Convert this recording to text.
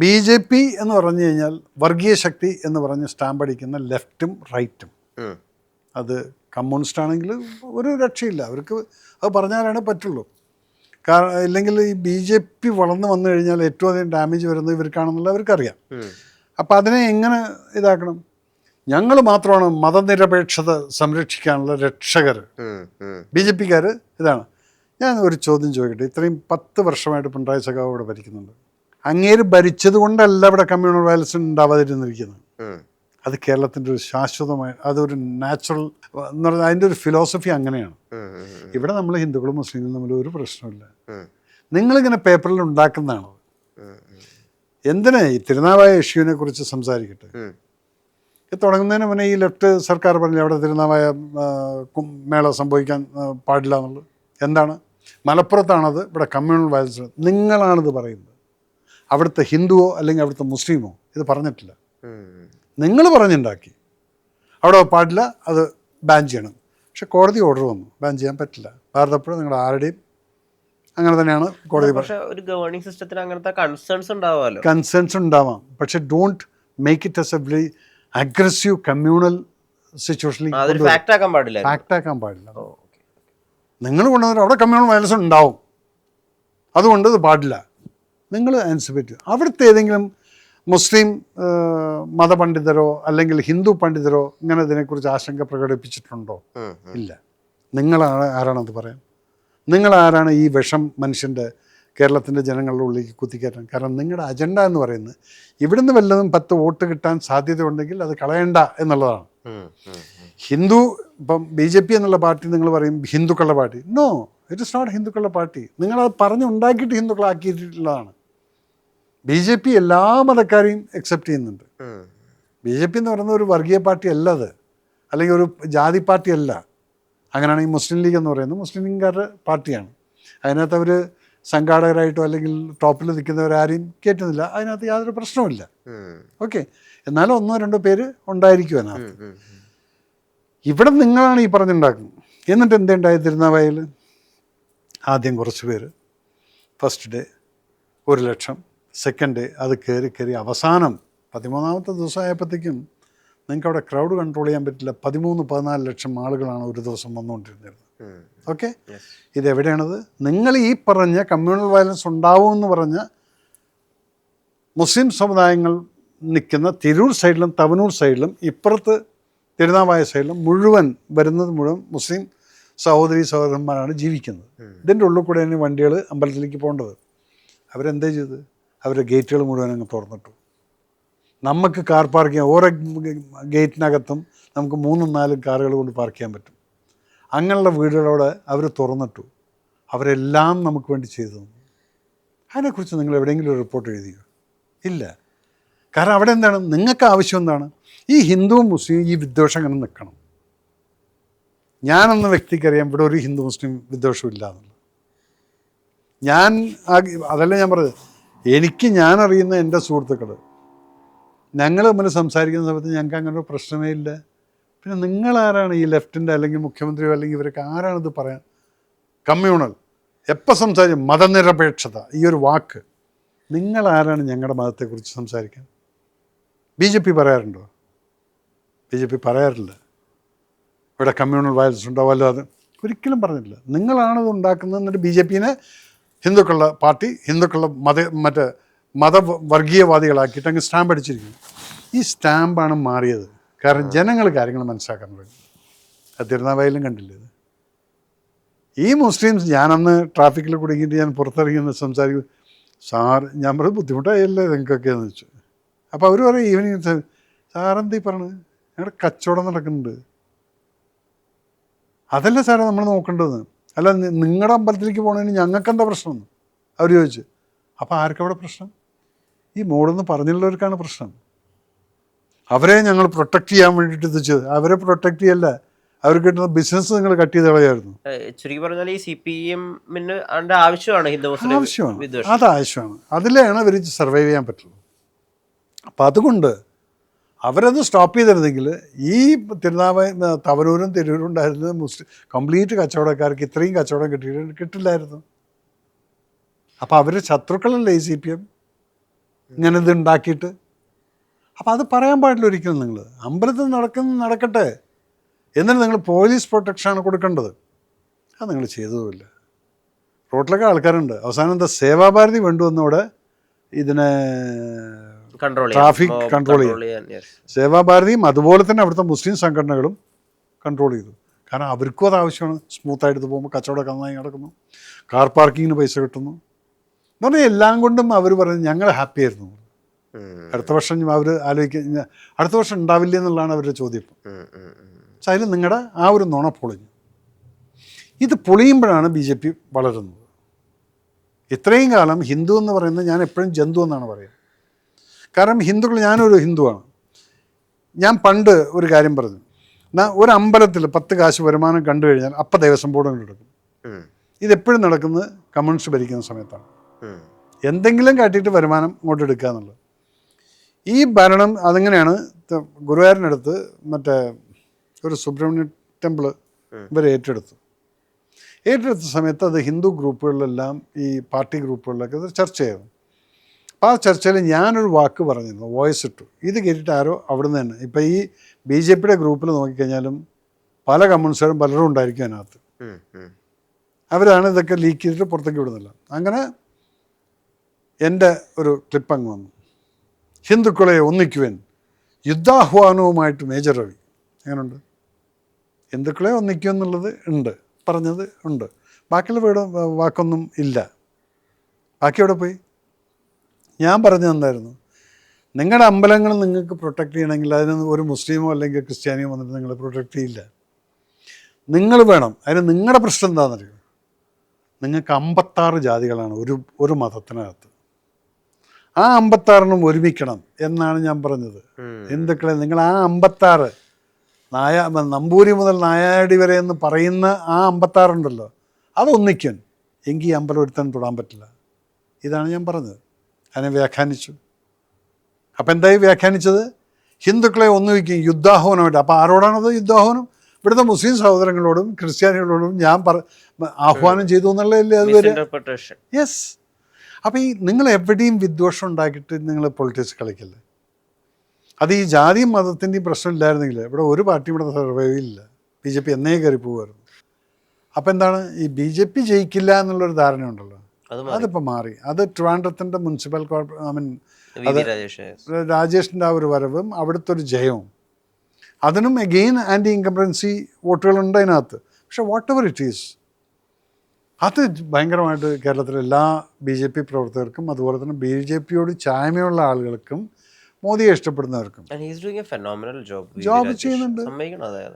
BJP എന്ന് പറഞ്ഞു കഴിഞ്ഞാൽ വർഗീയ ശക്തി എന്ന് പറഞ്ഞ് സ്റ്റാമ്പ് അടിക്കുന്ന ലെഫ്റ്റും റൈറ്റും. അത് കമ്മ്യൂണിസ്റ്റ് ആണെങ്കിൽ ഒരു രക്ഷയില്ല, അവർക്ക് അത് പറഞ്ഞാലാണ് പറ്റുള്ളൂ. ഇല്ലെങ്കിൽ ഈ BJP വളർന്നു വന്നു കഴിഞ്ഞാൽ ഏറ്റവും അധികം ഡാമേജ് വരുന്നത് ഇവർക്കാണെന്നുള്ള അവർക്കറിയാം. അപ്പം അതിനെ എങ്ങനെ ഇതാക്കണം? ഞങ്ങൾ മാത്രമാണ് മതനിരപേക്ഷത സംരക്ഷിക്കാനുള്ള രക്ഷകർ. BJPക്കാർ ഇതാണ്. ഞാൻ ഒരു ചോദ്യം ചോദിക്കട്ടെ, ഇത്രയും 10 വർഷമായിട്ട് പിണറായി സഖാവ് ഇവിടെ ഭരിക്കുന്നുണ്ട്. അങ്ങേര് ഭരിച്ചത് കൊണ്ടല്ല ഇവിടെ കമ്മ്യൂണൽ വയലൻസ് ഉണ്ടാവാതിരുന്നിരിക്കുന്നത്. അത് കേരളത്തിൻ്റെ ഒരു ശാശ്വതമായ, അതൊരു നാച്ചുറൽ എന്ന് പറഞ്ഞാൽ അതിൻ്റെ ഒരു ഫിലോസഫി അങ്ങനെയാണ്. ഇവിടെ നമ്മൾ ഹിന്ദുക്കളും മുസ്ലിങ്ങളും തമ്മിൽ ഒരു പ്രശ്നമില്ല. നിങ്ങളിങ്ങനെ പേപ്പറിൽ ഉണ്ടാക്കുന്നതാണോ? എന്തിനാ ഈ തിരുനാവായ ഇഷ്യൂവിനെ കുറിച്ച് സംസാരിക്കട്ടെ? ഇത് തുടങ്ങുന്നതിന് മുന്നേ ഈ ലെഫ്റ്റ് സർക്കാർ പറഞ്ഞില്ല അവിടെ തിരുനാവായ മേള സംഭവിക്കാൻ പാടില്ല എന്നുള്ളത്. എന്താണ്? മലപ്പുറത്താണത് ഇവിടെ കമ്മ്യൂണൽ വയലൻസ്. നിങ്ങളാണിത് പറയുന്നത്. അവിടുത്തെ ഹിന്ദുവോ അല്ലെങ്കിൽ അവിടുത്തെ മുസ്ലിമോ ഇത് പറഞ്ഞിട്ടില്ല. നിങ്ങൾ പറഞ്ഞുണ്ടാക്കി അവിടെ പാടില്ല, അത് ബാൻ ചെയ്യണം. പക്ഷെ കോടതി ഓർഡർ വന്നു, ബാൻ ചെയ്യാൻ പറ്റില്ല. ഭാരതപ്പുഴ നിങ്ങളുടെ ആരുടെയും അങ്ങനെ തന്നെയാണ് കോടതി. പക്ഷേ ഒരു ഗവേണിംഗ് സിസ്റ്റത്തിന് അങ്ങനത്തെ കൺസേൺസ് ഉണ്ടാവാമല്ലോ. കൺസേൺസ് ഉണ്ടാവാം, പക്ഷെ don't make it as A very aggressive communal സിറ്റുവേഷനിൽ ഫാക്ട് ആക്കാൻ പാടില്ല. നിങ്ങൾ കൊണ്ടുവന്നിട്ട് അവിടെ കമ്മ്യൂണൽ വയലൻസ് ഉണ്ടാവും, അതുകൊണ്ട് ഇത് പാടില്ല. നിങ്ങൾ അനുസരിച്ച് അവിടുത്തെ ഏതെങ്കിലും മുസ്ലിം മതപണ്ഡിതരോ അല്ലെങ്കിൽ ഹിന്ദു പണ്ഡിതരോ ഇങ്ങനെ ഇതിനെക്കുറിച്ച് ആശങ്ക പ്രകടിപ്പിച്ചിട്ടുണ്ടോ? ഇല്ല. ആരാണത് പറയാൻ? നിങ്ങളാരാണ് ഈ വിഷം മനുഷ്യൻ്റെ കേരളത്തിൻ്റെ ജനങ്ങളുടെ ഉള്ളിലേക്ക് കുത്തിക്കയറ്റാൻ? കാരണം നിങ്ങളുടെ അജണ്ട എന്ന് പറയുന്നത് ഇവിടുന്ന് വല്ലതും 10 വോട്ട് കിട്ടാൻ സാധ്യതയുണ്ടെങ്കിൽ അത് കളയണ്ട എന്നുള്ളതാണ്. ഹിന്ദു ഇപ്പം BJP എന്നുള്ള പാർട്ടി നിങ്ങൾ പറയും ഹിന്ദുക്കളുടെ party. No, it is not ഹിന്ദുക്കളുടെ പാർട്ടി. നിങ്ങളത് പറഞ്ഞുണ്ടാക്കിയിട്ട് ഹിന്ദുക്കളാക്കിയിട്ടുള്ളതാണ്. BJP എല്ലാ മതക്കാരെയും അക്സെപ്റ്റ് ചെയ്യുന്നുണ്ട്. BJP എന്ന് പറയുന്നത് ഒരു വർഗീയ പാർട്ടി അല്ല, അത് അല്ലെങ്കിൽ ഒരു ജാതി പാർട്ടി അല്ല. അങ്ങനെയാണെങ്കിൽ മുസ്ലിം ലീഗ് എന്ന് പറയുന്നത് മുസ്ലിം ലീഗുകാരുടെ പാർട്ടിയാണ്. അതിനകത്ത് അവർ സംഘാടകരായിട്ടോ അല്ലെങ്കിൽ ടോപ്പിൽ നിൽക്കുന്നവരാരെയും കയറ്റുന്നില്ല. അതിനകത്ത് യാതൊരു പ്രശ്നവുമില്ല. ഓക്കെ, എന്നാലും 1-2 പേര് ഉണ്ടായിരിക്കും അതിനകത്ത്. ഇവിടെ നിങ്ങളാണ് ഈ പറഞ്ഞുണ്ടാക്കുന്നത്. എന്നിട്ട് എന്തുണ്ടായി? തിരുനാവായയിൽ ആദ്യം കുറച്ച് പേര് ഫസ്റ്റ് ഡേ 1 ലക്ഷം, സെക്കൻഡ് ഡേ അത് കയറി അവസാനം 13ാമത്തെ ദിവസമായപ്പോഴത്തേക്കും നിങ്ങൾക്ക് അവിടെ ക്രൗഡ് കൺട്രോൾ ചെയ്യാൻ പറ്റില്ല. 13-14 ലക്ഷം ആളുകളാണ് ഒരു ദിവസം വന്നുകൊണ്ടിരുന്നത്. ഓക്കെ, ഇതെവിടെയാണത്? നിങ്ങൾ ഈ പറഞ്ഞ കമ്മ്യൂണൽ വയലൻസ് ഉണ്ടാവുമെന്ന് പറഞ്ഞ മുസ്ലിം സമുദായങ്ങൾ നിൽക്കുന്ന തിരൂർ സൈഡിലും തവനൂർ സൈഡിലും ഇപ്പുറത്ത് തിരുനാവായ സൈഡിലും വരുന്നത് മുഴുവൻ മുസ്ലിം സഹോദരി സഹോദരന്മാരാണ് ജീവിക്കുന്നത്. ഇതിൻ്റെ ഉള്ളിൽ കൂടെ തന്നെ വണ്ടികൾ അമ്പലത്തിലേക്ക് പോകേണ്ടത്. അവരെന്താ ചെയ്തത്? അവരുടെ ഗേറ്റുകൾ മുഴുവൻ അങ്ങ് തുറന്നിട്ടു. നമുക്ക് കാർ പാർക്ക് ചെയ്യാൻ ഓരോ ഗേറ്റിനകത്തും നമുക്ക് 3-4 കാറുകൾ കൊണ്ട് പാർക്ക് ചെയ്യാൻ പറ്റും. അങ്ങനെയുള്ള വീടുകളോട് അവർ തുറന്നിട്ടു. അവരെല്ലാം നമുക്ക് വേണ്ടി ചെയ്തു തന്നു. അതിനെക്കുറിച്ച് നിങ്ങൾ എവിടെയെങ്കിലും ഒരു റിപ്പോർട്ട് എഴുതിയോ? ഇല്ല. കാരണം അവിടെ എന്താണ് നിങ്ങൾക്ക് ആവശ്യം? എന്താണ്? ഈ ഹിന്ദുവും മുസ്ലിം ഈ വിദ്വേഷം അങ്ങനെ നിൽക്കണം. ഞാനെന്ന വ്യക്തിക്കറിയാം ഇവിടെ ഒരു ഹിന്ദു മുസ്ലിം വിദ്വേഷവും ഇല്ല എന്നുള്ളത്. അതല്ല ഞാൻ പറഞ്ഞത്. ഞാൻ അറിയുന്ന എൻ്റെ സുഹൃത്തുക്കൾ ഞങ്ങൾ തമ്മിൽ സംസാരിക്കുന്ന സമയത്ത് ഞങ്ങൾക്ക് അങ്ങനെ ഒരു പ്രശ്നമേ ഇല്ല. പിന്നെ നിങ്ങളാരാണ് ഈ ലെഫ്റ്റിൻ്റെ അല്ലെങ്കിൽ മുഖ്യമന്ത്രിയോ അല്ലെങ്കിൽ ഇവരൊക്കെ ആരാണിത് പറയാൻ? കമ്മ്യൂണൽ എപ്പോൾ സംസാരിക്കും? മതനിരപേക്ഷത ഈ ഒരു വാക്ക് നിങ്ങളാരാണ് ഞങ്ങളുടെ മതത്തെക്കുറിച്ച് സംസാരിക്കാൻ? BJP പറയാറുണ്ടോ? BJP പറയാറില്ല ഇവിടെ കമ്മ്യൂണൽ വയലൻസ് ഉണ്ടാവുമല്ലോ. അത് ഒരിക്കലും പറഞ്ഞിട്ടില്ല. നിങ്ങളാണത് ഉണ്ടാക്കുന്നത്. എന്നിട്ട് BJPനെ ഹിന്ദുക്കളുടെ പാർട്ടി, ഹിന്ദുക്കളുടെ മതവർഗീയവാദികളാക്കിയിട്ട് അങ്ങ് സ്റ്റാമ്പ് അടിച്ചിരിക്കുന്നു. ഈ സ്റ്റാമ്പാണ് മാറിയത്. കാരണം ജനങ്ങൾ കാര്യങ്ങൾ മനസ്സിലാക്കാൻ തുടങ്ങി. അത് തിരുനാവായയിലും കണ്ടില്ലേ? ഇത് ഈ മുസ്ലിംസ്, ഞാനന്ന് ട്രാഫിക്കിൽ കുടുങ്ങിയിട്ട് ഞാൻ പുറത്തിറങ്ങി സംസാരിക്കും. ഞാൻ പറഞ്ഞത് ബുദ്ധിമുട്ടായല്ലേ നിങ്ങൾക്കൊക്കെ എന്ന് വെച്ചു. അപ്പോൾ അവർ പറയും ഈവനിങ് സാറെന്തീ പറഞ്ഞത്? ഞങ്ങളുടെ കച്ചവടം നടക്കുന്നുണ്ട്. അതല്ല സാറേ നമ്മൾ നോക്കേണ്ടത്. അല്ല നിങ്ങളുടെ അമ്പലത്തിലേക്ക് പോകണതിന് ഞങ്ങൾക്കെന്താ പ്രശ്നം അവർ ചോദിച്ചു. അപ്പോൾ ആർക്കവിടെ പ്രശ്നം? ഈ മോഡെന്ന് പറഞ്ഞുള്ളവർക്കാണ് പ്രശ്നം. അവരെ ഞങ്ങൾ പ്രൊട്ടക്റ്റ് ചെയ്യാൻ വേണ്ടിയിട്ട് ഇത് ചെയ്ത്. അവരെ പ്രൊട്ടക്റ്റ് ചെയ്യല്ല, അവർ കിട്ടുന്ന ബിസിനസ് നിങ്ങൾ കട്ട് ചെയ്ത് കളയായിരുന്നു. ചുരുക്കി പറഞ്ഞാൽ ഈ CPM-ന് ആവശ്യമാണ് ഹിന്ദു മുസ്ലിം ആവശ്യമാണ്, അത് ആവശ്യമാണ്. അതിലാണ് അവർ സർവൈവ് ചെയ്യാൻ പറ്റുള്ളൂ. അപ്പം അതുകൊണ്ട് അവരത് സ്റ്റോപ്പ് ചെയ്തിരുന്നെങ്കിൽ ഈ തവനൂരും തിരൂരും ഉണ്ടായിരുന്നത് കംപ്ലീറ്റ് കച്ചവടക്കാർക്ക് ഇത്രയും കച്ചവടം കിട്ടില്ലായിരുന്നു. അപ്പോൾ അവർ ശത്രുക്കളല്ലേ ഈ CPM? ഇങ്ങനെ ഇത് ഉണ്ടാക്കിയിട്ട്. അപ്പം അത് പറയാൻ പാടില്ല ഒരിക്കലും. നിങ്ങൾ അമ്പലത്തിൽ നടക്കട്ടെ, എന്നിട്ട് നിങ്ങൾ പോലീസ് പ്രൊട്ടക്ഷനാണ് കൊടുക്കേണ്ടത്. അത് നിങ്ങൾ ചെയ്തതുമില്ല. റോട്ടിലൊക്കെ ആൾക്കാരുണ്ട്. അവസാനം എന്താ സേവാഭാരതി കൊണ്ടുവന്നവിടെ ഇതിനെ ട്രാഫിക് കൺട്രോൾ ചെയ്യാൻ. സേവാഭാരതിയും അതുപോലെ തന്നെ അവിടുത്തെ മുസ്ലിം സംഘടനകളും കൺട്രോൾ ചെയ്തു. കാരണം അവർക്കും അത് ആവശ്യമാണ്. സ്മൂത്തായിട്ട് പോകുമ്പോൾ കച്ചവടമൊക്കെ നന്നായി നടക്കുന്നു, കാർ പാർക്കിങ്ങിന് പൈസ കിട്ടുന്നു എന്ന് പറഞ്ഞാൽ എല്ലാം കൊണ്ടും അവർ പറഞ്ഞു ഞങ്ങൾ ഹാപ്പി ആയിരുന്നു. അടുത്ത വർഷം അവർ ആലോചിക്കുക അടുത്ത വർഷം ഉണ്ടാവില്ല എന്നുള്ളതാണ് അവരുടെ ചോദ്യം. പക്ഷെ അതിൽ നിങ്ങളുടെ ആ ഒരു നുണ പൊളിഞ്ഞു. ഇത് പൊളിയുമ്പോഴാണ് BJP വളരുന്നത്. ഇത്രയും കാലം ഹിന്ദു എന്ന് പറയുന്നത് ഞാൻ എപ്പോഴും ജന്തു എന്നാണ് പറയുക. കാരണം ഹിന്ദുക്കൾ, ഞാനൊരു ഹിന്ദുവാണ്. ഞാൻ പണ്ട് ഒരു കാര്യം പറഞ്ഞു, ഒരു അമ്പലത്തിൽ 10 കാശ് വരുമാനം കണ്ടു കഴിഞ്ഞാൽ അപ്പം ദേവസ്വം ബോർഡ് കൊണ്ട് എടുക്കും. ഇതെപ്പോഴും നടക്കുന്നത് കമ്മ്യൂണിസ്റ്റ് ഭരിക്കുന്ന സമയത്താണ്. എന്തെങ്കിലും കാട്ടിയിട്ട് വരുമാനം ഇങ്ങോട്ട് എടുക്കുക എന്നുള്ളത്. ഈ ഭരണം അതെങ്ങനെയാണ്. ഗുരുവായൂരിനടുത്ത് മറ്റേ ഒരു സുബ്രഹ്മണ്യ ടെമ്പിൾ ഇവർ ഏറ്റെടുത്ത സമയത്ത് അത് ഹിന്ദു ഗ്രൂപ്പുകളിലെല്ലാം ഈ പാർട്ടി ഗ്രൂപ്പുകളിലൊക്കെ അത് ചർച്ച ചെയ്തു. അപ്പോൾ ആ ചർച്ചയിൽ ഞാനൊരു വാക്ക് പറഞ്ഞിരുന്നു, വോയിസ് ഇട്ടു. ഇത് കേട്ടിട്ട് ആരോ അവിടുന്ന് തന്നെ ഇപ്പം ഈ BJPയുടെ ഗ്രൂപ്പിൽ നോക്കിക്കഴിഞ്ഞാലും പല കമ്മ്യൂണിസ്റ്റുകാരും പലരും ഉണ്ടായിരിക്കും അതിനകത്ത്. അവരാണ് ഇതൊക്കെ ലീക്ക് ചെയ്തിട്ട് പുറത്തേക്ക് വിടുന്നില്ല. അങ്ങനെ എൻ്റെ ഒരു ക്ലിപ്പ് അങ്ങ് വന്നു. ഹിന്ദുക്കളെ ഒന്നിക്കുവാൻ യുദ്ധാഹ്വാനവുമായിട്ട് മേജർ രവി. എങ്ങനെയുണ്ട്? ഹിന്ദുക്കളെ ഒന്നിക്കുക എന്നുള്ളത് ഉണ്ട്, പറഞ്ഞത് ഉണ്ട്. ബാക്കിയുള്ള വാക്കൊന്നും ഇല്ല. ബാക്കി എവിടെ പോയി? ഞാൻ പറഞ്ഞത് എന്തായിരുന്നു, നിങ്ങളുടെ അമ്പലങ്ങൾ നിങ്ങൾക്ക് പ്രൊട്ടക്റ്റ് ചെയ്യണമെങ്കിൽ അതിന് ഒരു മുസ്ലിമോ അല്ലെങ്കിൽ ക്രിസ്ത്യാനിയോ വന്നിട്ട് നിങ്ങൾ പ്രൊട്ടക്റ്റ് ചെയ്യില്ല. നിങ്ങൾ വേണം. അതിന് നിങ്ങളുടെ പ്രശ്നം എന്താണെന്നറിയോ? നിങ്ങൾക്ക് 56 ജാതികളാണ് ഒരു മതത്തിനകത്ത്. ആ 56നും ഒരുമിക്കണം എന്നാണ് ഞാൻ പറഞ്ഞത്. ഹിന്ദുക്കളെ നിങ്ങൾ ആ 56 നമ്പൂരി മുതൽ നായാടി വരെ എന്ന് പറയുന്ന ആ 56 ഉണ്ടല്ലോ, അതൊന്നിക്കാൻ. എങ്കിൽ ഈ അമ്പലം ഒരുത്തനും തൊടാൻ പറ്റില്ല. ഇതാണ് ഞാൻ പറഞ്ഞത്. അതിനെ വ്യാഖ്യാനിച്ചു. അപ്പം എന്തായി വ്യാഖ്യാനിച്ചത്? ഹിന്ദുക്കളെ ഒന്നുവയ്ക്കും യുദ്ധാഹ്വാനമായിട്ട്. അപ്പോൾ ആരോടാണത് യുദ്ധാഹ്വാനം? ഇവിടുത്തെ മുസ്ലിം സഹോദരങ്ങളോടും ക്രിസ്ത്യാനികളോടും ഞാൻ ആഹ്വാനം ചെയ്തു എന്നുള്ളതല്ലേ അത് വരെ. യെസ്. അപ്പോൾ ഈ നിങ്ങൾ എവിടെയും വിദ്വേഷം ഉണ്ടാക്കിയിട്ട് നിങ്ങൾ പൊളിറ്റിക്സ് കളിക്കില്ല. അത് ഈ ജാതിയും മതത്തിൻ്റെയും പ്രശ്നമില്ലായിരുന്നെങ്കിൽ ഇവിടെ ഒരു പാർട്ടി ഇവിടെ സർവൈവ് ഇല്ല. BJP എന്നേ കയറി പോകുമായിരുന്നു. അപ്പം എന്താണ് ഈ BJP ജയിക്കില്ല എന്നുള്ളൊരു ധാരണയുണ്ടല്ലോ, അതിപ്പോൾ മാറി. അത് ട്രിവാൻഡ്രത്തിൻ്റെ മുനിസിപ്പൽ രാജേഷിൻ്റെ ആ ഒരു വരവും അവിടുത്തെ ഒരു ജയവും, അതിനും എഗെയിൻ ആൻറ്റി ഇൻകംബറൻസി വോട്ടുകളുണ്ട് അതിനകത്ത്. പക്ഷെ വാട്ട് എവർ ഇറ്റ് ഈസ്, അത് ഭയങ്കരമായിട്ട് കേരളത്തിലെ എല്ലാ BJP പ്രവർത്തകർക്കും അതുപോലെ തന്നെ BJPയോട് ചായ്മയുള്ള ആളുകൾക്കും മോദിയെ ഇഷ്ടപ്പെടുന്നവർക്കും ജോബ് ചെയ്യുന്നുണ്ട്.